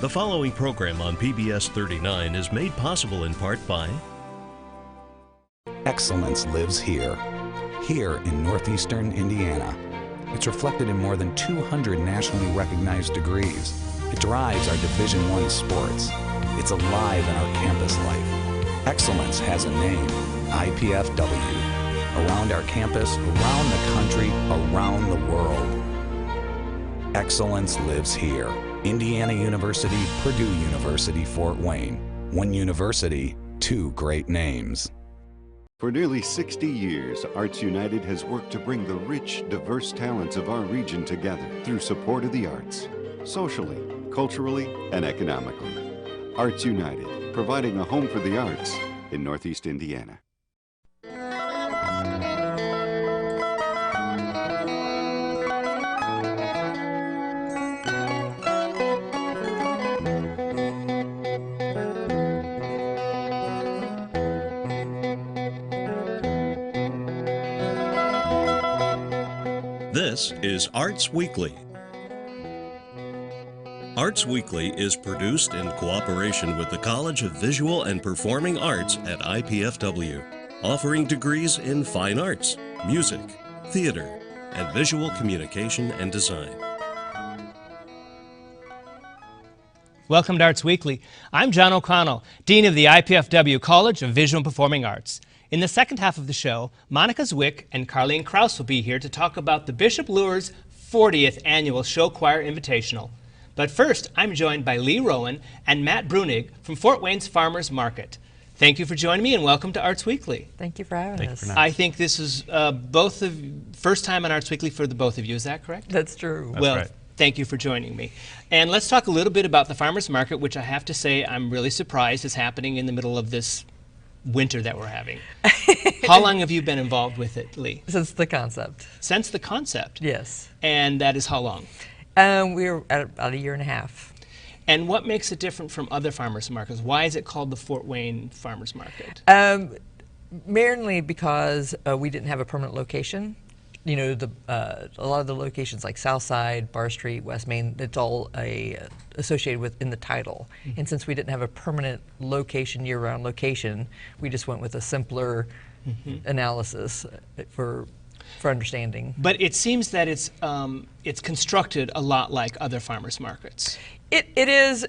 The following program on PBS 39 is made possible in part by Excellence lives here in northeastern Indiana. It's reflected in more than 200 nationally recognized degrees. It drives our Division I sports. It's alive in our campus life. Excellence has a name, IPFW. Around our campus, around the country, around the world. Excellence lives here. Indiana University, Purdue University, Fort Wayne. One university, two great names. For nearly 60 years, Arts United has worked to bring the rich, diverse talents of our region together through support of the arts, socially, culturally, and economically. Arts United, providing a home for the arts in Northeast Indiana. This is Arts Weekly. Arts Weekly is produced in cooperation with the College of Visual and Performing Arts at IPFW, offering degrees in fine arts, music, theater, and visual communication and design. Welcome to Arts Weekly. I'm John O'Connell, Dean of the IPFW College of Visual and Performing Arts. In the second half of the show, Monica Zwick and Carlene Krause will be here to talk about the Bishop Luers 40th Annual Show Choir Invitational. But first, I'm joined by Leigh Rowan and Matt Breunig from Fort Wayne's Farmers Market. Thank you for joining me and welcome to Arts Weekly. Thank you for having us. I think this is first time on Arts Weekly for the both of you, is that correct? That's true. That's right. Thank you for joining me. And let's talk a little bit about the Farmers Market, which I have to say I'm really surprised is happening in the middle of this winter that we're having. How long have you been involved with it, Leigh? Since the concept. Since the concept? Yes. And that is how long? We're at about a year and a half. And what makes it different from other farmers markets? Why is it called the Fort Wayne Farmers Market? Mainly because we didn't have a permanent location. You know, a lot of the locations like Southside, Bar Street, West Main, it's all associated with in the title. Mm-hmm. And since we didn't have a permanent location, year-round location, we just went with a simpler analysis for understanding. But it seems that it's constructed a lot like other farmers markets. It is.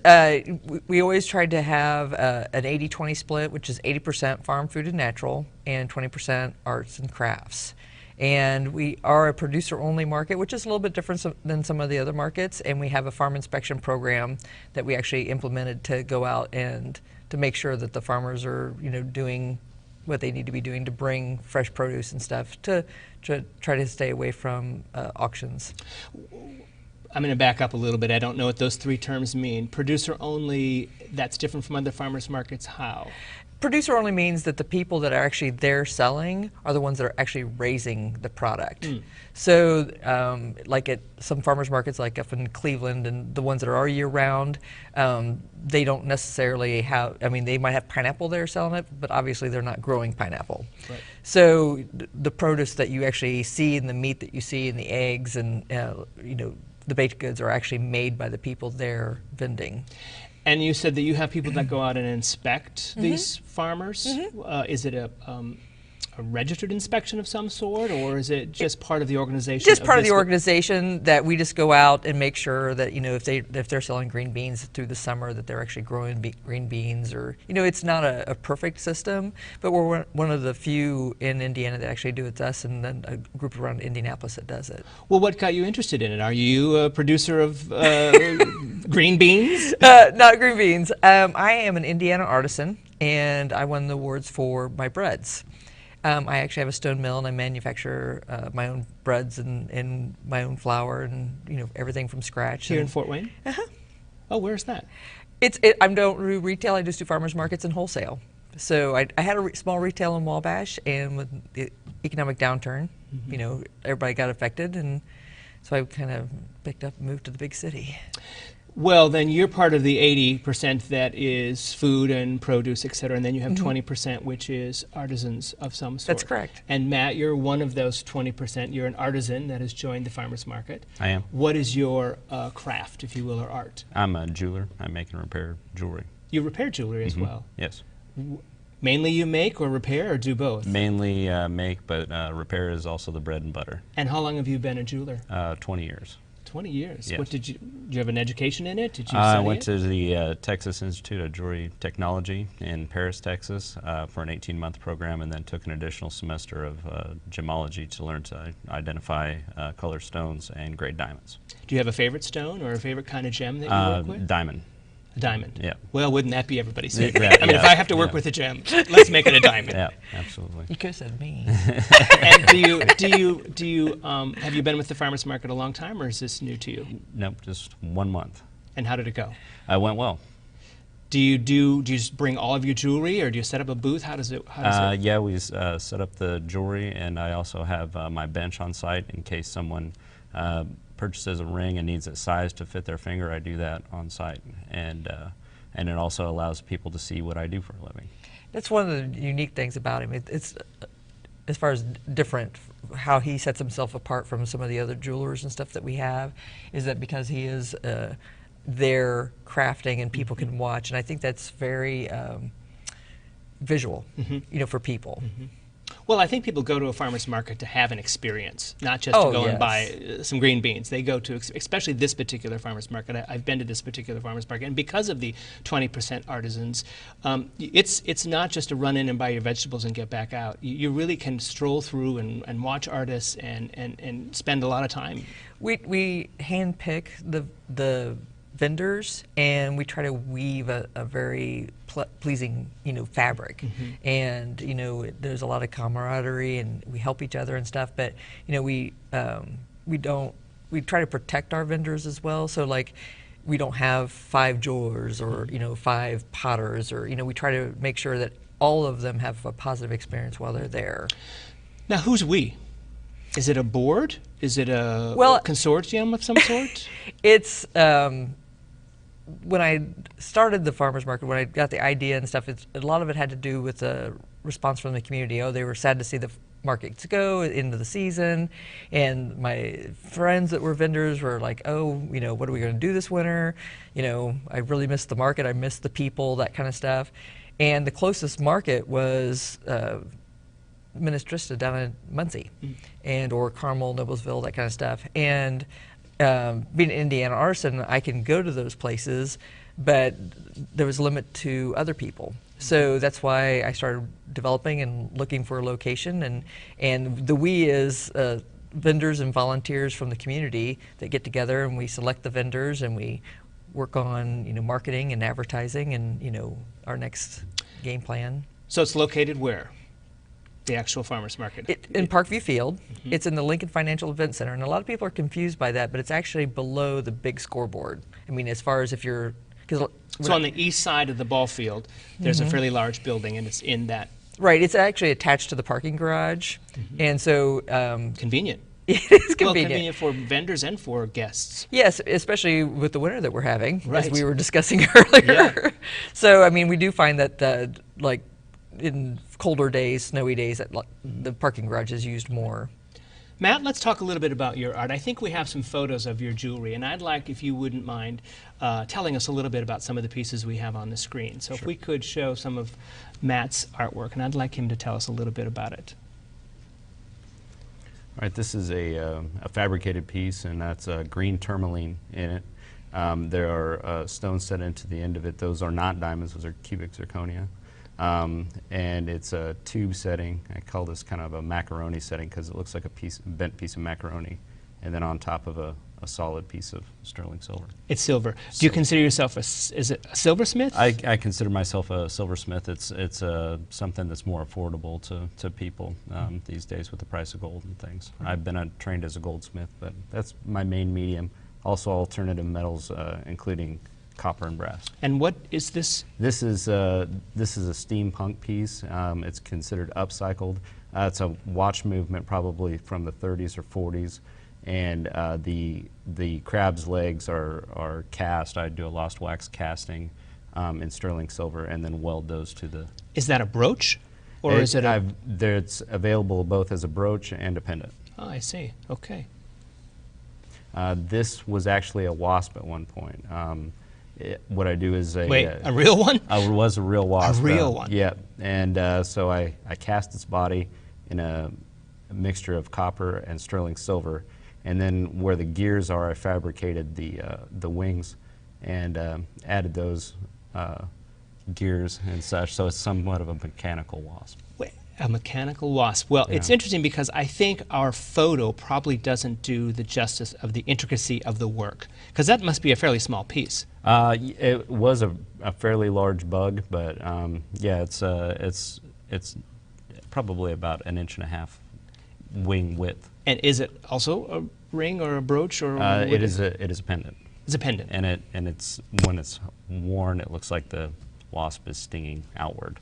We always tried to have an 80-20 split, which is 80% farm, food, and natural, and 20% arts and crafts. And we are a producer-only market, which is a little bit different than some of the other markets. And we have a farm inspection program that we actually implemented to go out and to make sure that the farmers are, doing what they need to be doing to bring fresh produce and stuff to try to stay away from auctions. I'm going to back up a little bit. I don't know what those three terms mean. Producer-only, that's different from other farmers markets. How? Producer only means that the people that are actually there selling are the ones that are actually raising the product. So like at some farmers markets like up in Cleveland and the ones that are year round, they don't necessarily have, they might have pineapple there selling it, but obviously they're not growing pineapple. Right. So the produce that you actually see and the meat that you see and the eggs and the baked goods are actually made by the people there vending. And you said that you have people that go out and inspect these farmers. Is it a registered inspection of some sort, or is it just part of the organization? Just part of the organization that we just go out and make sure that if they're selling green beans through the summer that they're actually growing green beans, or it's not a perfect system, but we're one of the few in Indiana that actually do it with us, and then a group around Indianapolis that does it. Well, what got you interested in it? Are you a producer of green beans? Not green beans. I am an Indiana artisan, and I won the awards for my breads. I actually have a stone mill, and I manufacture my own breads and my own flour and everything from scratch. Here in Fort Wayne? Oh, where's that? I don't do retail. I just do farmers markets and wholesale. So I had a small retail in Wabash, and with the economic downturn, everybody got affected, and so I kind of picked up and moved to the big city. Well, then you're part of the 80% that is food and produce, et cetera, and then you have 20% which is artisans of some sort. That's correct. And Matt, you're one of those 20%. You're an artisan that has joined the farmers market. I am. What is your craft, if you will, or art? I'm a jeweler. I make and repair jewelry. You repair jewelry as well. Yes. Mainly you make or repair or do both? Mainly make, but repair is also the bread and butter. And how long have you been a jeweler? 20 years. 20 years. Yes. What did you have an education in it? Did you I study went it? to the Texas Institute of Jewelry Technology in Paris, Texas for an 18-month program, and then took an additional semester of gemology to learn to identify color stones and grade diamonds. Do you have a favorite stone or a favorite kind of gem that you work with? Diamond. A diamond. Yeah. Well, wouldn't that be everybody's favorite? Yeah, I mean, if I have to work with a gem, let's make it a diamond. Yeah, absolutely. You could have said me. And have you been with the farmers market a long time, or is this new to you? Nope, just 1 month. And how did it go? Went well. Do you just bring all of your jewelry, or do you set up a booth? How does it? Yeah, we set up the jewelry, and I also have my bench on site in case someone purchases a ring and needs it sized to fit their finger. I do that on site, and it also allows people to see what I do for a living. That's one of the unique things about him. It's as far as different, how he sets himself apart from some of the other jewelers and stuff that we have, is that because he is there crafting and people can watch, and I think that's very visual, you know, for people. Well, I think people go to a farmer's market to have an experience, not just to go and buy some green beans. They go to, especially this particular farmer's market. I've been to this particular farmer's market, and because of the 20% artisans, it's not just to run in and buy your vegetables and get back out. You really can stroll through and watch artists and spend a lot of time. We hand pick the vendors, and we try to weave a very pleasing, you know, fabric. And you know, there's a lot of camaraderie, and we help each other and stuff. But you know, we try to protect our vendors as well. So like, we don't have 5 jewelers or you know 5 potters, or you know, we try to make sure that all of them have a positive experience while they're there. Now, who's we? Is it a board? Is it a consortium of some sort? It's when I started the farmers market, when I got the idea and stuff, a lot of it had to do with the response from the community. Oh, they were sad to see the markets go into the season, and my friends that were vendors were like, oh, you know, what are we going to do this winter? You know, I really missed the market, I missed the people, that kind of stuff. And the closest market was Ministrista down in Muncie, and or Carmel, Noblesville, that kind of stuff. And being an Indiana artisan, I can go to those places, but there was a limit to other people. So that's why I started developing and looking for a location. And the we is vendors and volunteers from the community that get together, and we select the vendors, and we work on, you know, marketing and advertising, and you know, our next game plan. So it's located where? The actual farmers market? In Parkview Field. It's in the Lincoln Financial Event Center, and a lot of people are confused by that, but it's actually below the big scoreboard. I mean, as far as if you're... So on the east side of the ball field, there's a fairly large building, and it's in that... Right, it's actually attached to the parking garage, and so... convenient. It is convenient. Well, convenient for vendors and for guests. Yes, especially with the winter that we're having, Right. as we were discussing earlier. Yeah. So, I mean, we do find that, like, in colder days, snowy days, that the parking garage is used more. Matt, let's talk a little bit about your art. I think we have some photos of your jewelry, and I'd like, if you wouldn't mind, telling us a little bit about some of the pieces we have on the screen. So if we could show some of Matt's artwork, and I'd like him to tell us a little bit about it. All right, this is a fabricated piece, and that's green tourmaline in it. There are stones set into the end of it. Those are not diamonds, those are cubic zirconia. And it's a tube setting. I call this kind of a macaroni setting because it looks like a bent piece of macaroni, and then on top of a solid piece of sterling silver. It's silver. Do you consider yourself is it a silversmith? I consider myself a silversmith. It's something that's more affordable to people these days with the price of gold and things. I've been trained as a goldsmith, but that's my main medium. Also alternative metals, including copper and brass. And what is this? This is a steampunk piece. It's considered upcycled. It's a watch movement probably from the 30s or 40s, and the crab's legs are cast. I do a lost wax casting in sterling silver, and then weld those to the. Is that a brooch, or is it a? It's available both as a brooch and a pendant. Oh, I see. Okay. This was actually a wasp at one point. What I do is Wait, a real one? It was a real wasp. A real one? Yeah, and so I cast its body in a mixture of copper and sterling silver, and then where the gears are, I fabricated the wings and added those gears and such, so it's somewhat of a mechanical wasp. Wait, a mechanical wasp. Well, it's interesting because I think our photo probably doesn't do the justice of the intricacy of the work, because that must be a fairly small piece. It was a fairly large bug, but yeah, it's probably about 1.5 inches wing width. And is it also a ring or a brooch, or? It is a pendant. It's a pendant. And it's when it's worn, it looks like the wasp is stinging outward.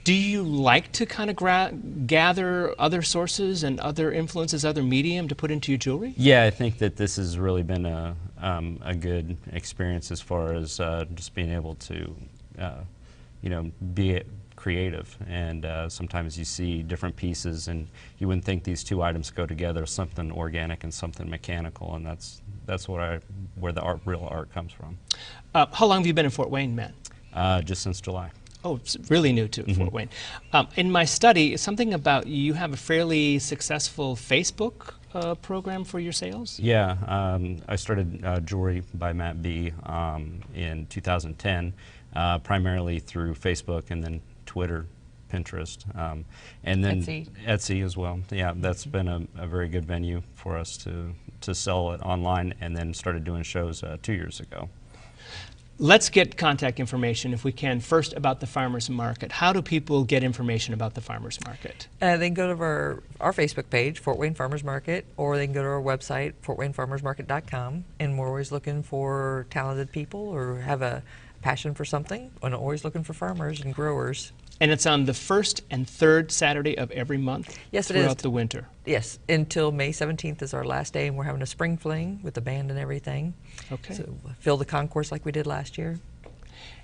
Do you like to kind of gather other sources and other influences, other medium to put into your jewelry? Yeah, I think that this has really been a good experience as far as just being able to, be creative. And sometimes you see different pieces, and you wouldn't think these two items go together, something organic and something mechanical, and that's where the real art comes from. How long have you been in Fort Wayne, Matt? Just since July. Oh, it's really new to Fort Wayne. In my study, something about you have a fairly successful Facebook program for your sales? Yeah, I started Jewelry by Matt B. In 2010, primarily through Facebook and then Twitter, Pinterest, and then Etsy as well. Yeah, that's been a very good venue for us to sell it online, and then started doing shows 2 years ago. Let's get contact information, if we can, first about the farmers market. How do people get information about the farmers market? They can go to our Facebook page, Fort Wayne Farmers Market, or they can go to our website, fortwaynefarmersmarket.com, and we're always looking for talented people or have a passion for something, and always looking for farmers and growers. And it's on the first and third Saturday of every month? Yes, it is. Throughout the winter? Yes, until May 17th is our last day, and we're having a spring fling with the band and everything. Okay. So fill the concourse like we did last year.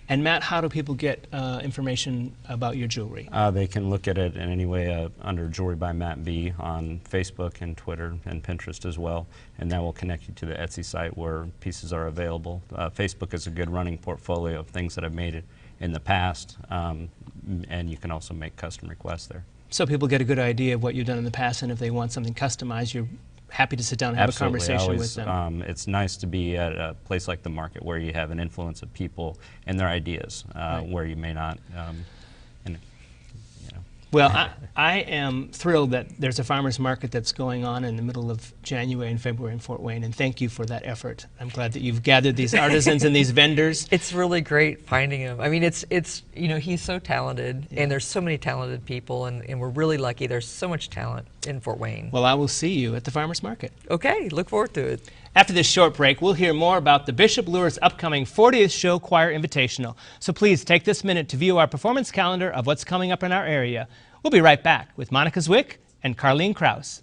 And Matt, how do people get information about your jewelry? They can look at it in any way under Jewelry by Matt B on Facebook and Twitter and Pinterest as well, and that will connect you to the Etsy site where pieces are available. Facebook is a good running portfolio of things that I've made in the past, and you can also make custom requests there. So people get a good idea of what you've done in the past, and if they want something customized, you're happy to sit down and have Absolutely. a conversation with them. It's nice to be at a place like the market where you have an influence of people and their ideas, Right. where you may not. Well, I am thrilled that there's a farmers market that's going on in the middle of January and February in Fort Wayne, and thank you for that effort. I'm glad that you've gathered these artisans and these vendors. It's really great finding him. I mean, it's he's so talented, and there's so many talented people, and we're really lucky. There's so much talent in Fort Wayne. Well, I will see you at the farmers market. Okay, look forward to it. After this short break, we'll hear more about the Bishop Lure's upcoming 40th Show Choir Invitational. So please take this minute to view our performance calendar of what's coming up in our area. We'll be right back with Monica Zwick and Carleen Krause.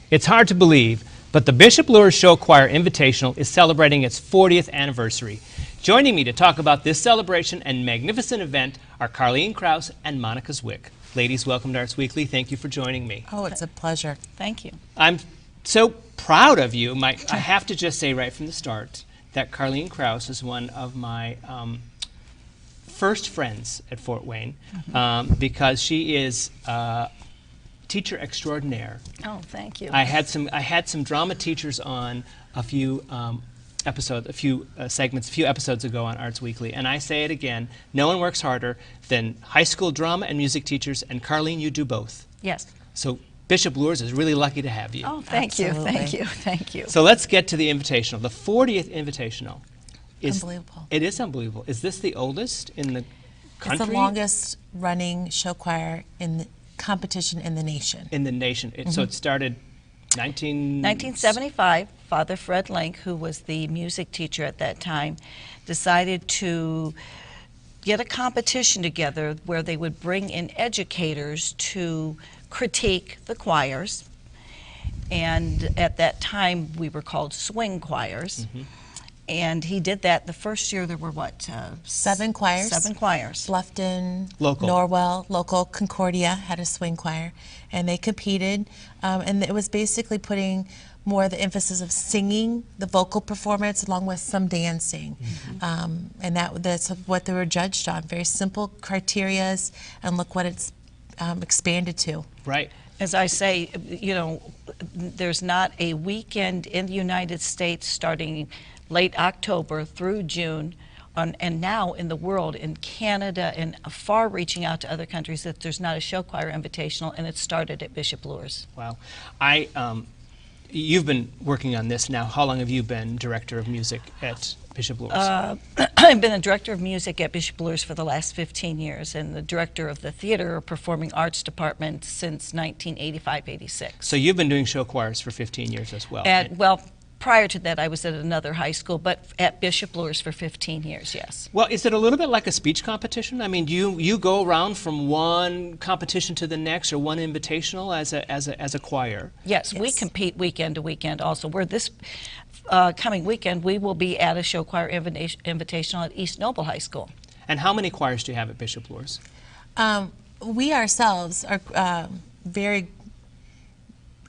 It's hard to believe, but the Bishop Lure's Show Choir Invitational is celebrating its 40th anniversary. Joining me to talk about this celebration and magnificent event are Carleen Krause and Monica Zwick. Ladies, welcome to Arts Weekly. Thank you for joining me. Oh, it's a pleasure. Thank you. I'm so proud of you. I have to just say right from the start that Carleen Krause is one of my first friends at Fort Wayne, because she is teacher extraordinaire. Oh, thank you. I had some drama teachers on a few episodes ago on Arts Weekly, and I say it again: no one works harder than high school drama and music teachers. And Carleen, you do both. Yes. So Bishop Luers is really lucky to have you. Oh, thank you, thank you, thank you. So let's get to the Invitational. The 40th Invitational. Unbelievable. It is unbelievable. Is this the oldest in the country? It's the longest running show choir in the competition in the nation. In the nation. So it started 1975. Father Fred Link, who was the music teacher at that time, decided to get a competition together where they would bring in educators to critique the choirs. And at that time, we were called swing choirs. And he did that. The first year there were what? 7 choirs. 7 choirs. Bluffton, Local. Norwell, local. Concordia had a swing choir, and they competed. And it was basically putting more of the emphasis of singing, the vocal performance, along with some dancing. And that's what they were judged on. Very simple criterias, and look what it's expanded to. Right. As I say, you know, there's not a weekend in the United States starting late October through June, and now in the world, in Canada, and far reaching out to other countries, that there's not a show choir invitational, and it started at Bishop Luers. Wow. You've been working on this now. How long have you been director of music at Bishop Luers? I've been a director of music at Bishop Luers for the last 15 years, and the director of the theater or performing arts department since 1985-86. So you've been doing show choirs for 15 years as well. Well, prior to that, I was at another high school, but at Bishop Luers for 15 years, yes. Well, is it a little bit like a speech competition? I mean, do you go around from one competition to the next, or one invitational as a choir? Yes, we compete weekend to weekend also. We're this coming weekend, we will be at a show choir invitational at East Noble High School. And how many choirs do you have at Bishop Luers? We ourselves are very,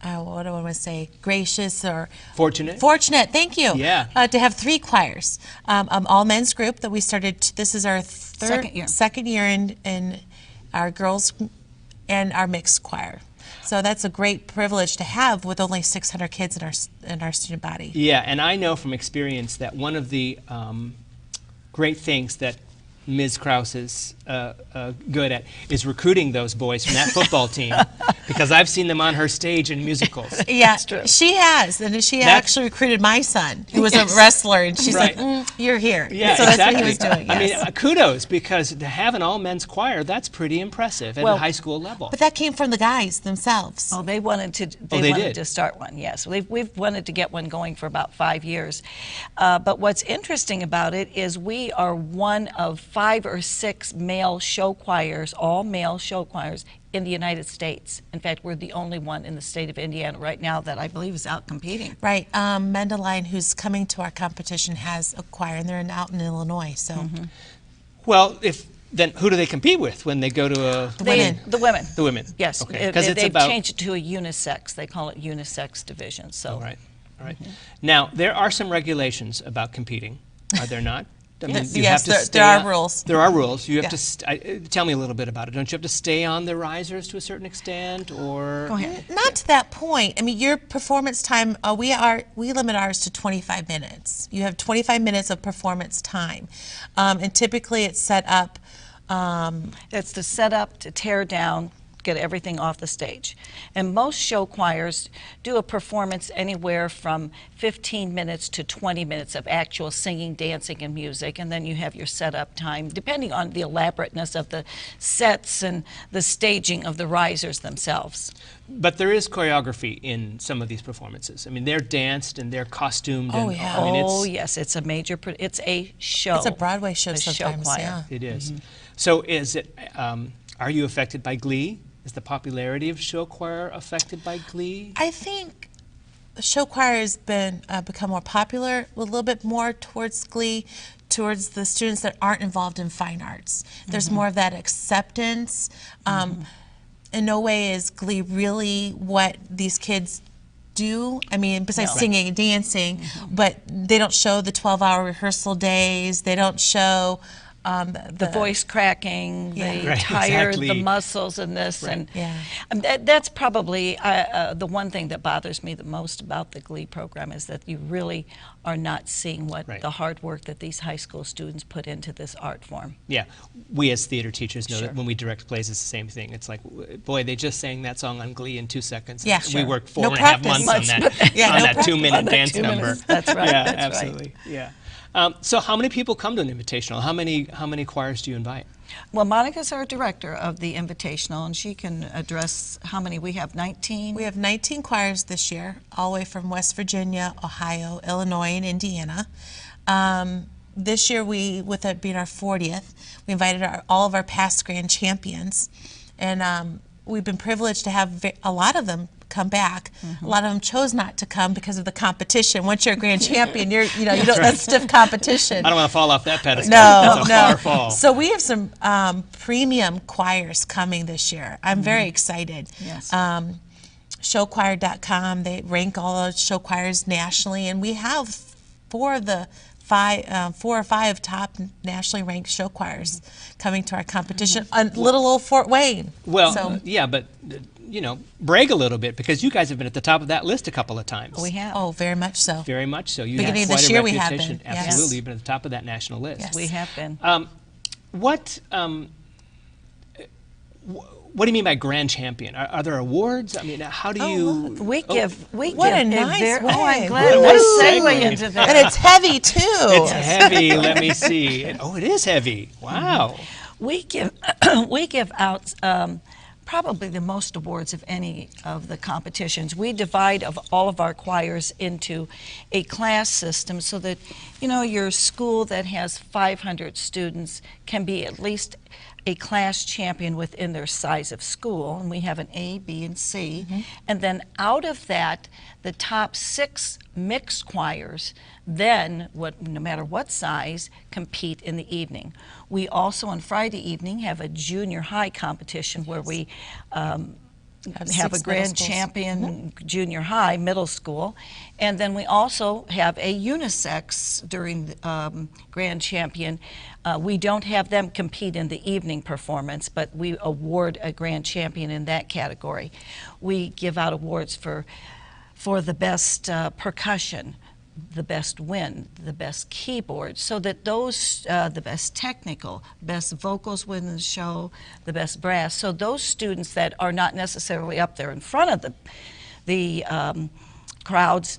what do I want to say, gracious or Fortunate. Fortunate, thank you. Yeah. To have 3 choirs. All men's group that we started, this is our second year in our girls and our mixed choir. So that's a great privilege to have with only 600 kids in our student body. Yeah, and I know from experience that one of the great things that Ms. Krause is good at is recruiting those boys from that football team, because I've seen them on her stage in musicals. Yeah, she has, and she actually recruited my son, who was a wrestler, and she's Right. like, "You're here." Yeah, so that's exactly. what he was doing. I Yes. mean, kudos, because to have an all-men's choir, that's pretty impressive at a high school level. But that came from the guys themselves. Oh, they wanted to. They wanted did. to start one. Yes, we've wanted to get one going for about 5 years. But what's interesting about it is we are one of 5 or 6 male show choirs, all male show choirs in the United States. In fact, we're the only one in the state of Indiana right now that I believe is out competing. Right. Mendeline, who's coming to our competition, has a choir, and they're out in Illinois. So. Well, then who do they compete with when they go to a... The women. The women. The women. Yes. Okay. They've changed it to a unisex. They call it unisex division. So. All right. All right. Now, there are some regulations about competing, are there not? I mean, you Yes, have to there are rules. There are rules. You have Yeah. to tell me a little bit about it. Don't you have to stay on the risers to a certain extent, or? Go ahead. Not to that point. I mean, your performance time, we limit ours to 25 minutes. You have 25 minutes of performance time, and typically it's set up. It's to set up, to tear down, get everything off the stage. And most show choirs do a performance anywhere from 15 minutes to 20 minutes of actual singing, dancing, and music, and then you have your setup time, depending on the elaborateness of the sets and the staging of the risers themselves. But there is choreography in some of these performances. I mean, they're danced and they're costumed. Oh, and, yeah. I mean, Oh, yes, it's a major, it's a show. It's a Broadway show a sometimes. show choir. Yeah. It is. So is it, are you affected by Glee? Is the popularity of show choir affected by Glee? I think show choir has been become more popular, a little bit more towards Glee, towards the students that aren't involved in fine arts. There's more of that acceptance. In no way is Glee really what these kids do. I mean, besides No. singing and dancing, but they don't show the 12-hour rehearsal days. They don't show the voice cracking, Yeah. the Right, tired, exactly. the muscles and this. Right. And Yeah. that's probably the one thing that bothers me the most about the Glee program is that you really are not seeing what Right. the hard work that these high school students put into this art form. Yeah, we as theater teachers know Sure. that when we direct plays, it's the same thing. It's like, boy, they just sang that song on Glee in 2 seconds. Yeah, We sure. worked No 4.5 practice. months on that, Yeah, on no that practice. 2-minute On that dance 2 number. minutes. That's right. Yeah, That's right. absolutely. Yeah. So how many people come to an invitational? How many choirs do you invite? Well, Monica's our director of the Invitational, and she can address how many we have. 19. We have 19 choirs this year, all the way from West Virginia, Ohio, Illinois, and Indiana. This year, with it being our 40th, we invited all of our past grand champions, and we've been privileged to have a lot of them come back. A lot of them chose not to come because of the competition. Once you're a grand champion, you don't that's stiff competition. I don't want to fall off that pedestal. No, That's a no. far fall. So we have some premium choirs coming this year. I'm very excited. Yes. Showchoir.com, they rank all the show choirs nationally, and we have four or five top nationally ranked show choirs coming to our competition on little old Fort Wayne. Well, So- yeah, but brag a little bit because you guys have been at the top of that list a couple of times. We have. Oh, very much so. Very much so. You Beginning have of quite this a year we have reputation. been, yes. Absolutely, you've been at the top of that national list. Yes. We have been. What do you mean by grand champion? Are there awards? I mean, how do you? We give What a nice Oh, I'm way. glad What a we nice segue segue. into that. And it's heavy too. It's heavy. Let me see. Oh, it is heavy. Wow. We give we give out probably the most awards of any of the competitions. We divide all of our choirs into a class system so that your school that has 500 students can be at least a class champion within their size of school, and we have an A, B, and C. And then out of that, the top 6 mixed choirs then, no matter what size, compete in the evening. We also on Friday evening have a junior high competition where we have 6 a middle grand schools. champion junior high, middle school, and then we also have a unisex during the grand champion. We don't have them compete in the evening performance, but we award a grand champion in that category. We give out awards for the best percussion, the best wind, the best keyboard, so that those, the best technical, best vocals within the show, the best brass. So those students that are not necessarily up there in front of the crowds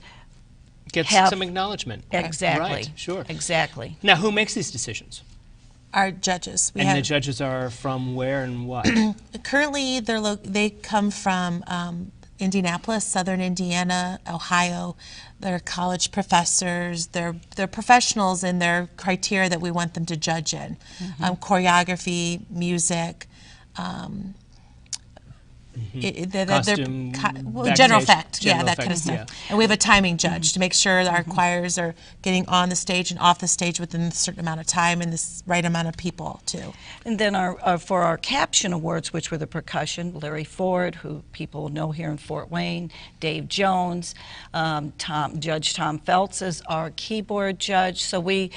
Get have- some acknowledgement. exactly. Right. Sure. Exactly. Now, who makes these decisions? Our judges. We And the have judges are from where and what? currently they come from Indianapolis, Southern Indiana, Ohio. They're college professors. They're professionals in their criteria that we want them to judge in. Choreography, music. Costume, general backstage, effect, general that kind of effects, stuff. And we have a timing judge to make sure that our choirs are getting on the stage and off the stage within a certain amount of time and this right amount of people too. And then for our caption awards, which were the percussion, Larry Ford, who people know here in Fort Wayne, Dave Jones, Judge Tom Feltz is our keyboard judge. So we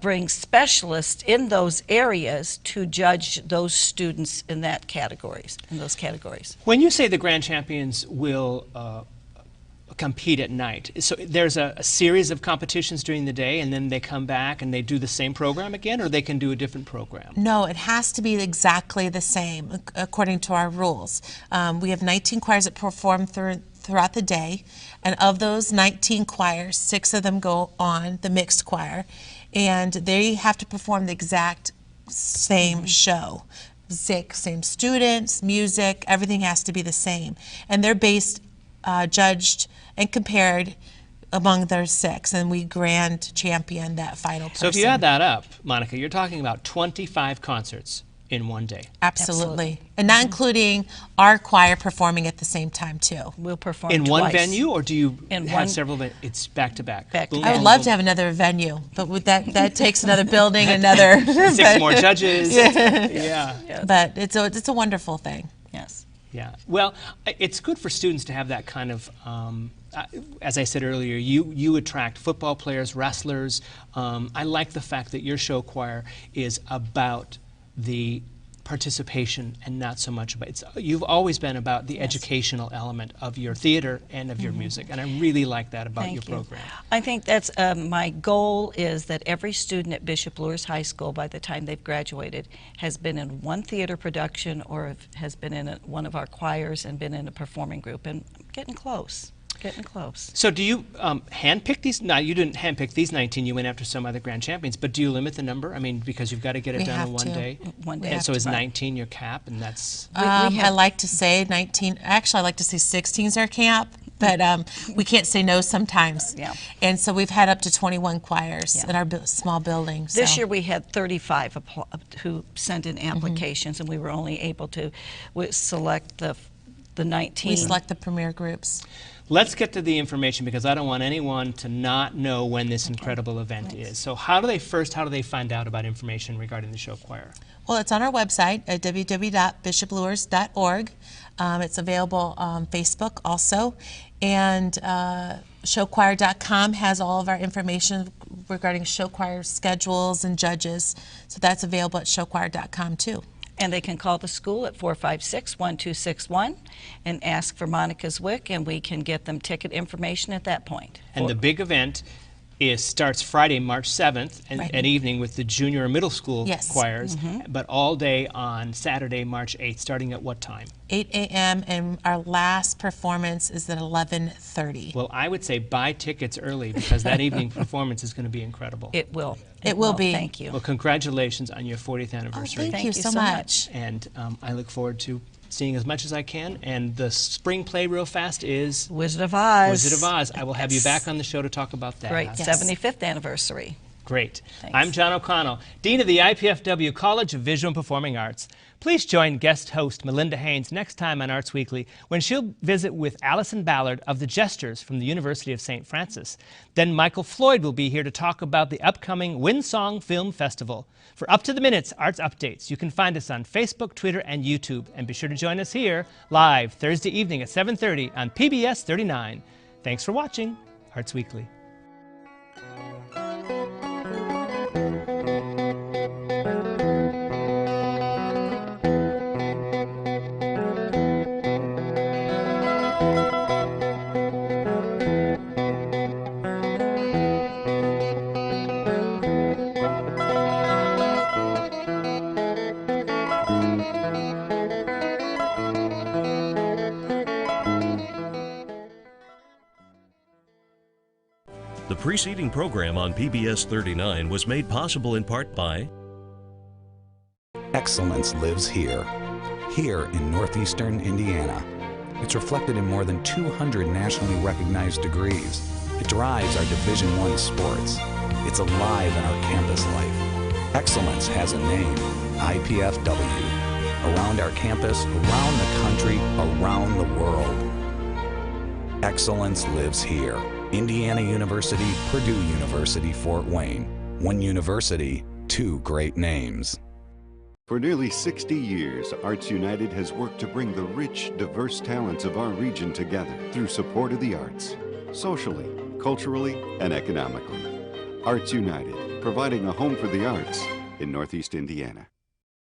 bring specialists in those areas to judge those students in those categories. When you say the grand champions will compete at night, so there's a series of competitions during the day and then they come back and they do the same program again, or they can do a different program? No, it has to be exactly the same according to our rules. We have 19 choirs that perform throughout the day, and of those 19 choirs, 6 of them go on the mixed choir, and they have to perform the exact same show. Same students, music, everything has to be the same. And they're judged and compared among their 6, and we grand champion that final person. So if you add that up, Monica, you're talking about 25 concerts in one day. Absolutely. And not including our choir performing at the same time too. We'll perform In one twice. venue, or do you In have one- several? It's back to back. Back to Boom, back. I would boom, love boom. to have another venue, but with that takes another building, another 6 more judges. Yeah. But it's a wonderful thing. Yes. Yeah. Well, it's good for students to have that kind of as I said earlier, you attract football players, wrestlers. I like the fact that your show choir is about the participation and not so much about you've always been about the educational element of your theater and of your music, and I really like that about your program. I think that's my goal is that every student at Bishop Luers High School by the time they've graduated has been in one theater production or has been in one of our choirs and been in a performing group, and getting close. Getting close. So do you handpick these? No, you didn't handpick these 19. You went after some other grand champions. But do you limit the number? I mean, because you've got to get it done in one day. One day. And so is 19 your cap? And that's. I like to say 19. Actually, I like to say 16 is our cap. But we can't say no sometimes. Yeah. And so we've had up to 21 choirs in our small building. This year we had 35 who sent in applications, and we were only able to select the 19. We select the premier groups. Let's get to the information, because I don't want anyone to not know when this incredible event is. So how do they find out about information regarding the show choir? Well, it's on our website at www.bishopluers.org. It's available on Facebook also. And showchoir.com has all of our information regarding show choir schedules and judges. So that's available at showchoir.com too. And they can call the school at 456-1261 and ask for Monica Zwick, and we can get them ticket information at that point. And the big event starts Friday, March 7th at evening with the junior and middle school choirs, but all day on Saturday, March 8th, starting at what time? 8 a.m. and our last performance is at 11:30. Well, I would say buy tickets early, because that evening performance is going to be incredible. It will. It will be. Thank you. Well, congratulations on your 40th anniversary. Oh, thank you so much. And I look forward to seeing as much as I can. And the spring play real fast is Wizard of Oz. Wizard of Oz. I will have you back on the show to talk about that. Great. 75th anniversary. Great. Thanks. I'm John O'Connell, Dean of the IPFW College of Visual and Performing Arts. Please join guest host Melinda Haynes next time on Arts Weekly, when she'll visit with Allison Ballard of the Jesters from the University of St. Francis. Then Michael Floyd will be here to talk about the upcoming Windsong Film Festival. For up-to-the-minute arts updates, you can find us on Facebook, Twitter, and YouTube. And be sure to join us here live Thursday evening at 7:30 on PBS 39. Thanks for watching Arts Weekly. The preceding program on PBS 39 was made possible in part by Excellence lives here in northeastern Indiana. It's reflected in more than 200 nationally recognized degrees. It drives our Division I sports. It's alive in our campus life. Excellence has a name, IPFW. Around our campus, around the country, around the world. Excellence lives here. Indiana University, Purdue University, Fort Wayne. One university, two great names. For nearly 60 years, Arts United has worked to bring the rich, diverse talents of our region together through support of the arts, socially, culturally, and economically. Arts United, providing a home for the arts in Northeast Indiana.